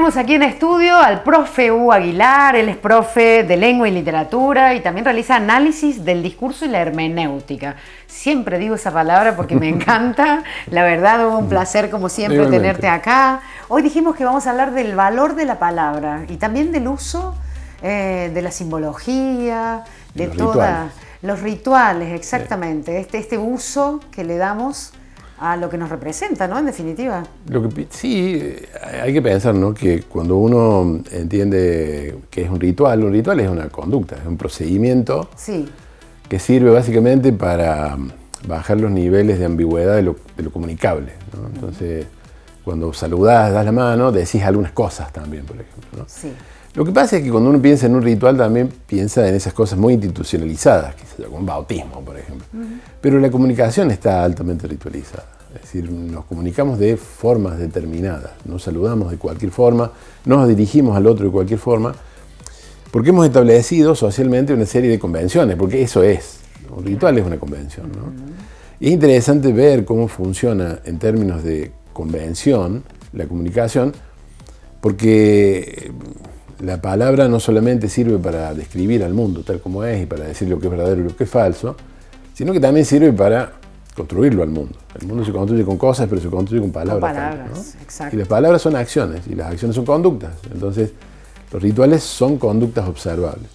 tenemos aquí en estudio al profe Hugo Aguilar. Él es profe de lengua y literatura y también realiza análisis del discurso y la hermenéutica. Siempre digo esa palabra porque me encanta. La verdad, Hugo, un placer como siempre tenerte acá. Hoy dijimos que vamos a hablar del valor de la palabra y también del uso de la simbología, de los rituales, exactamente. Sí. Este uso que le damos a lo que nos representa, ¿no? En definitiva. Sí, hay que pensar, ¿no? Que cuando uno entiende que es un ritual es una conducta, es un procedimiento que sirve básicamente para bajar los niveles de ambigüedad de lo comunicable, ¿no? Entonces, cuando saludás, das la mano, decís algunas cosas también, por ejemplo, ¿no? Sí. Lo que pasa es que cuando uno piensa en un ritual también piensa en esas cosas muy institucionalizadas, que se llama un bautismo, por ejemplo. Pero la comunicación está altamente ritualizada. Es decir, nos comunicamos de formas determinadas, nos saludamos de cualquier forma, nos dirigimos al otro de cualquier forma, porque hemos establecido socialmente una serie de convenciones, porque eso es, un ritual es una convención, ¿no? Y es interesante ver cómo funciona en términos de convención la comunicación, porque la palabra no solamente sirve para describir al mundo tal como es y para decir lo que es verdadero y lo que es falso, sino que también sirve para construirlo al mundo. El mundo se construye con cosas, pero se construye con palabras. Con palabras, ¿no? Exacto. Y las palabras son acciones, y las acciones son conductas. Entonces, los rituales son conductas observables.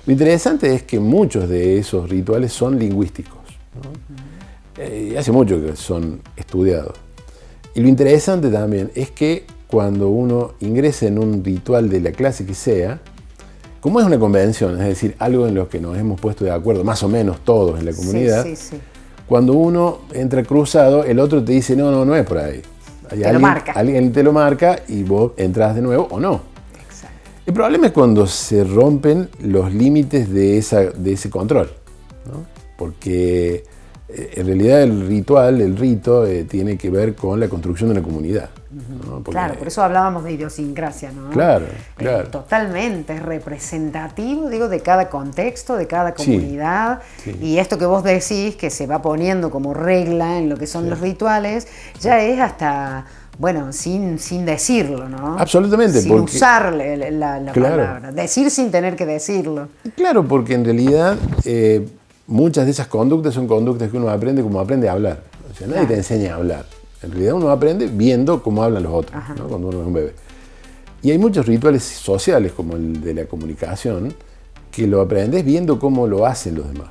Lo interesante es que muchos de esos rituales son lingüísticos, ¿no? Y hace mucho que son estudiados. Y lo interesante también es que cuando uno ingresa en un ritual de la clase que sea, como es una convención, es decir, algo en lo que nos hemos puesto de acuerdo más o menos todos en la comunidad, cuando uno entra cruzado, el otro te dice, no es por ahí. Alguien te lo marca y vos entras de nuevo o no. Exacto. El problema es cuando se rompen los límites de ese control, ¿no? Porque en realidad el rito, tiene que ver con la construcción de una comunidad, ¿no? Porque, claro, por eso hablábamos de idiosincrasia, ¿no? Claro. Totalmente, es representativo, digo, de cada contexto, de cada comunidad. Sí. Y esto que vos decís, que se va poniendo como regla en lo que son los rituales, ya es hasta, bueno, sin decirlo, ¿no? Absolutamente. Sin usar la palabra, decir sin tener que decirlo. Claro, porque en realidad muchas de esas conductas son conductas que uno aprende como aprende a hablar. O sea, nadie te enseña a hablar. En realidad uno aprende viendo cómo hablan los otros, ¿no? Cuando uno es un bebé. Y hay muchos rituales sociales, como el de la comunicación, que lo aprendes viendo cómo lo hacen los demás.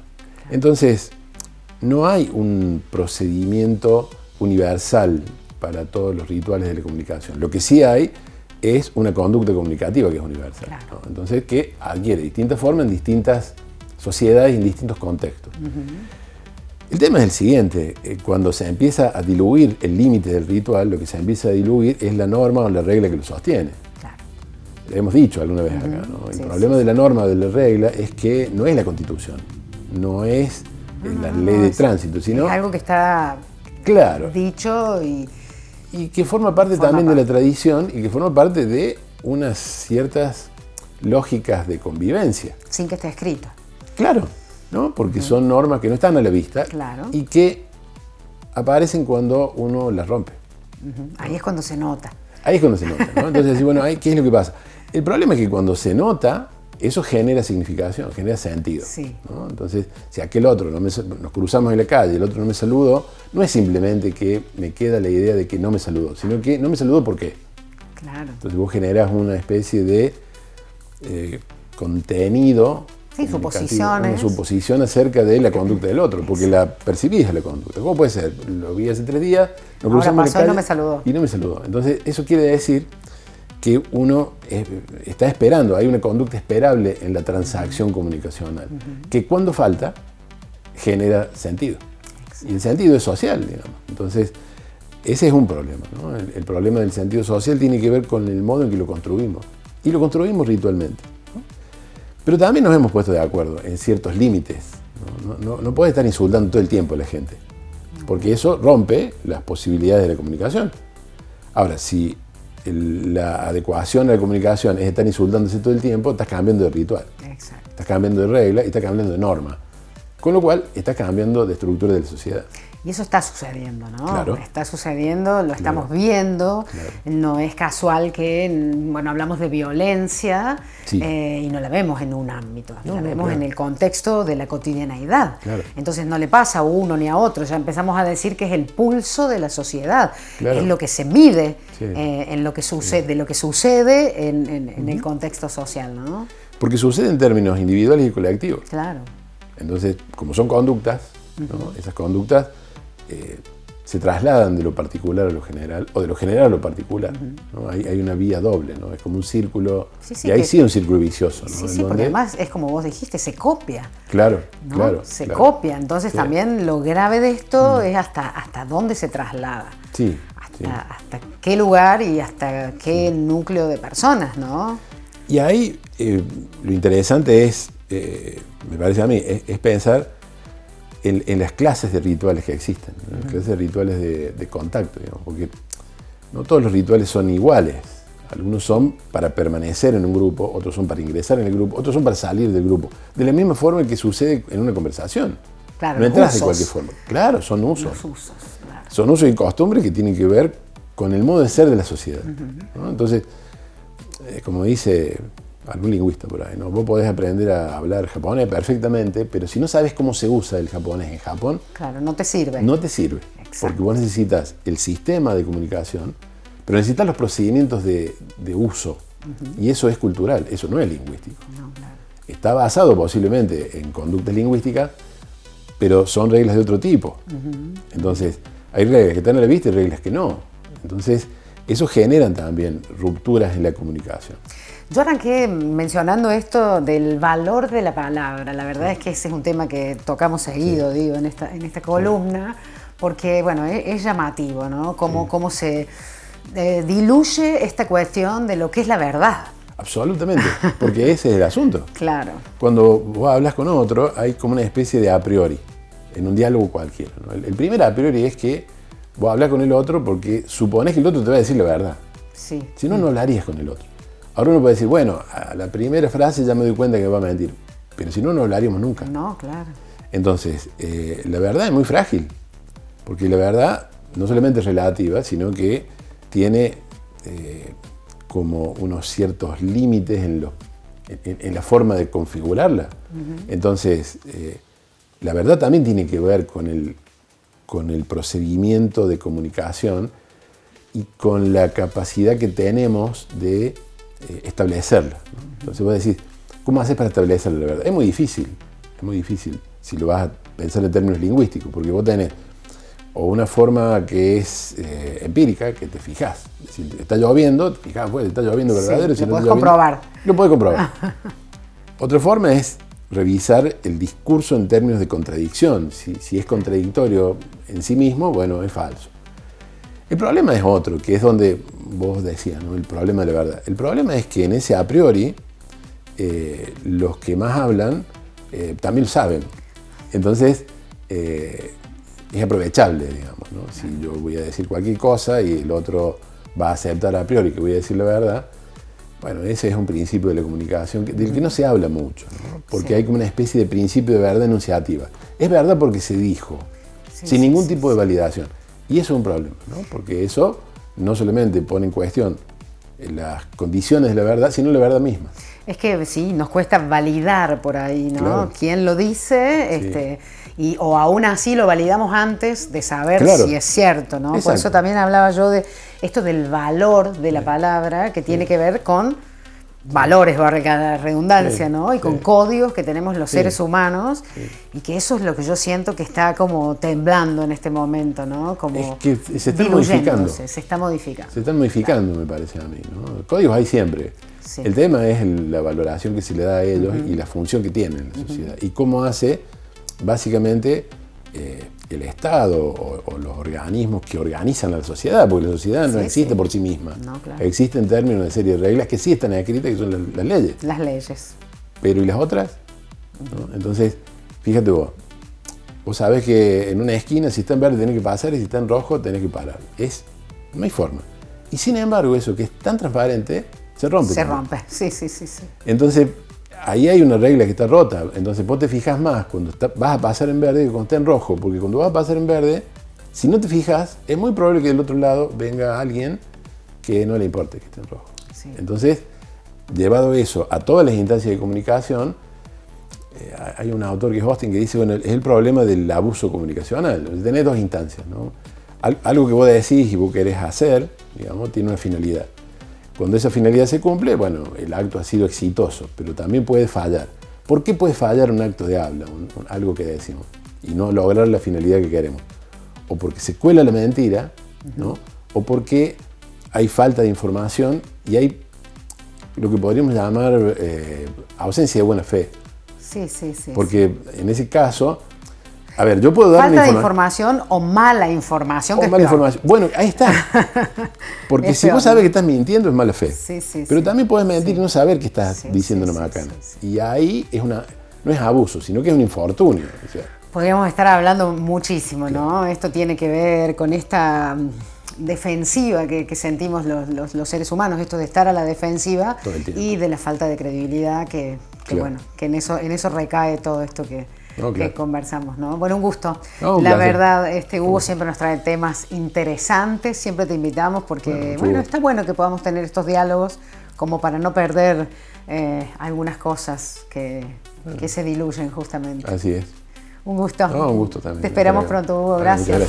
Entonces, no hay un procedimiento universal para todos los rituales de la comunicación. Lo que sí hay es una conducta comunicativa que es universal, ¿no? Entonces, que adquiere distintas formas en distintas sociedades y en distintos contextos. El tema es el siguiente: cuando se empieza a diluir el límite del ritual, lo que se empieza a diluir es la norma o la regla que lo sostiene. Claro. Lo hemos dicho alguna vez acá, ¿no? El problema de la norma o de la regla es que no es la Constitución, no es la ley de tránsito, sino es algo que está dicho y que forma parte también de la tradición y que forma parte de unas ciertas lógicas de convivencia. Sin que esté escrito. Claro, ¿no? Porque son normas que no están a la vista y que aparecen cuando uno las rompe. Ahí es cuando se nota. Ahí es cuando se nota, ¿no? Entonces, bueno, ¿qué es lo que pasa? El problema es que cuando se nota, eso genera significación, genera sentido, ¿no? Entonces, si aquel otro nos cruzamos en la calle y el otro no me saludó, no es simplemente que me queda la idea de que no me saludó, sino que no me saludó ¿por qué? Claro. Entonces vos generás una especie de contenido. Sí, suposiciones. Una suposición acerca de la conducta del otro, porque la percibís a la conducta. ¿Cómo puede ser? Lo vi hace 3 días, nos cruzamos en la calle y no me saludó. Y no me saludó. Entonces, eso quiere decir que uno está esperando, hay una conducta esperable en la transacción comunicacional, que cuando falta, genera sentido. Y el sentido es social, digamos. Entonces, ese es un problema, ¿no? El problema del sentido social tiene que ver con el modo en que lo construimos. Y lo construimos ritualmente. Pero también nos hemos puesto de acuerdo en ciertos límites. No puede estar insultando todo el tiempo a la gente, porque eso rompe las posibilidades de la comunicación. Ahora, si la adecuación a la comunicación es estar insultándose todo el tiempo, estás cambiando de ritual. Exacto. Estás cambiando de regla y estás cambiando de norma. Con lo cual, estás cambiando de estructura de la sociedad. Y eso está sucediendo, ¿no? Claro. Está sucediendo, lo estamos viendo. Claro. No es casual que, bueno, hablamos de violencia y no la vemos en un ámbito, la vemos en el contexto de la cotidianeidad. Claro. Entonces no le pasa a uno ni a otro, ya empezamos a decir que es el pulso de la sociedad, es lo que se mide en lo que sucede, de lo que sucede en el contexto social, ¿no? Porque sucede en términos individuales y colectivos. Claro. Entonces, como son conductas, ¿no? Esas conductas se trasladan de lo particular a lo general, o de lo general a lo particular, ¿no? Hay una vía doble, ¿no? Es como un círculo, y ahí sí un círculo vicioso, ¿no? Sí, porque además es como vos dijiste, se copia. Claro, ¿no? claro. Se copia, entonces también lo grave de esto es hasta dónde se traslada. Sí. Hasta qué lugar y hasta qué núcleo de personas, ¿no? Y ahí lo interesante es, me parece a mí, es pensar en las clases de rituales que existen, ¿no? Las clases de rituales de contacto, digamos, porque no todos los rituales son iguales. Algunos son para permanecer en un grupo, otros son para ingresar en el grupo, otros son para salir del grupo. De la misma forma que sucede en una conversación. Claro, no entras de cualquier forma. Claro, son usos. Los usos, claro. Son usos y costumbres que tienen que ver con el modo de ser de la sociedad, ¿no? Entonces, como dice algún lingüista por ahí, ¿no? Vos podés aprender a hablar japonés perfectamente, pero si no sabes cómo se usa el japonés en Japón, claro, no te sirve. No te sirve. Exacto. Porque vos necesitas el sistema de comunicación, pero necesitas los procedimientos de uso. Y eso es cultural, eso no es lingüístico. No, claro. Está basado posiblemente en conductas lingüísticas, pero son reglas de otro tipo. Entonces, hay reglas que están a la vista y reglas que no. Entonces, eso generan también rupturas en la comunicación. Yo arranqué mencionando esto del valor de la palabra. La verdad es que ese es un tema que tocamos seguido, digo, en esta columna, porque, bueno, es llamativo, ¿no? Cómo se diluye esta cuestión de lo que es la verdad. Absolutamente, porque ese es el asunto. Claro. Cuando vos hablas con otro, hay como una especie de a priori, en un diálogo cualquiera, ¿no? El primer a priori es que vos hablas con el otro porque suponés que el otro te va a decir la verdad. Sí. Si no, no hablarías con el otro. Ahora uno puede decir, bueno, a la primera frase ya me doy cuenta que va a mentir, pero si no, no hablaríamos nunca. No, claro. Entonces, la verdad es muy frágil, porque la verdad no solamente es relativa, sino que tiene como unos ciertos límites en la forma de configurarla. Entonces, la verdad también tiene que ver con el procedimiento de comunicación y con la capacidad que tenemos de establecerla, ¿no? Entonces vos decís, ¿cómo haces para establecerla la verdad? Es muy difícil si lo vas a pensar en términos lingüísticos, porque vos tenés o una forma que es empírica, que te fijás. Si está lloviendo, te fijás, pues, está lloviendo verdadero. Sí, si lo no podés comprobar. Lo podés comprobar. Otra forma es revisar el discurso en términos de contradicción. Si es contradictorio en sí mismo, bueno, es falso. El problema es otro, que es donde vos decías, ¿no? El problema de la verdad. El problema es que en ese a priori, los que más hablan también lo saben. Entonces, es aprovechable, digamos, ¿no? Si yo voy a decir cualquier cosa y el otro va a aceptar a priori que voy a decir la verdad, bueno, ese es un principio de la comunicación del que no se habla mucho, ¿no? Porque hay como una especie de principio de verdad enunciativa. Es verdad porque se dijo, sin ningún tipo de validación. Y eso es un problema, ¿no? Porque eso no solamente pone en cuestión las condiciones de la verdad, sino la verdad misma. Es que sí, nos cuesta validar por ahí, ¿no? Claro. ¿Quién lo dice? O aún así lo validamos antes de saber si es cierto, ¿no? Exacto. Por eso también hablaba yo de esto del valor de la palabra, que tiene que ver con valores, valga la redundancia, ¿no? Y con códigos que tenemos los seres humanos, y que eso es lo que yo siento que está como temblando en este momento, ¿no? Como es que se está modificando. Se está modificando. Se están modificando, me parece a mí, ¿no? Códigos hay siempre. Sí. El tema es la valoración que se le da a ellos y la función que tienen en la sociedad. Y cómo hace, básicamente, el Estado o los organismos que organizan a la sociedad, porque la sociedad no existe por sí misma. No, claro. Existe en términos de una serie de reglas que sí están escritas, que son las leyes. Las leyes. Pero ¿y las otras? ¿No? Entonces, fíjate vos sabés que en una esquina, si está en verde tenés que pasar y si está en rojo tenés que parar. No hay forma. Y sin embargo, eso que es tan transparente, se rompe. Se rompe, sí. Entonces, ahí hay una regla que está rota. Entonces vos te fijas más cuando vas a pasar en verde que cuando está en rojo, porque cuando vas a pasar en verde Si no te fijas, es muy probable que del otro lado venga alguien que no le importe que esté en rojo. Sí. Entonces, llevado eso a todas las instancias de comunicación, hay un autor que es Austin que dice, bueno, es el problema del abuso comunicacional. Tenés dos instancias, ¿no? Algo que vos decís y vos querés hacer, digamos, tiene una finalidad. Cuando esa finalidad se cumple, bueno, el acto ha sido exitoso, pero también puede fallar. ¿Por qué puede fallar un acto de habla, algo que decimos, y no lograr la finalidad que queremos? O porque se cuela la mentira, ¿no? O porque hay falta de información y hay lo que podríamos llamar ausencia de buena fe. Sí. Porque en ese caso, a ver, yo puedo dar falta de información o mala información. O mala información. Bueno, ahí está. Porque si vos sabes que estás mintiendo es mala fe. Pero también puedes mentir y no saber que estás diciendo una macana. Y ahí no es abuso, sino que es un infortunio. O sea, podríamos estar hablando muchísimo, ¿no? Claro. Esto tiene que ver con esta defensiva que sentimos los seres humanos, esto de estar a la defensiva y de la falta de credibilidad que claro. Bueno, que en eso recae todo esto que conversamos, ¿no? Bueno, un gusto. La verdad, Hugo siempre nos trae temas interesantes, siempre te invitamos porque, bueno, está bueno que podamos tener estos diálogos como para no perder algunas cosas que se diluyen justamente. Así es. Un gusto. Un gusto también. Te esperamos pronto, Hugo. Gracias.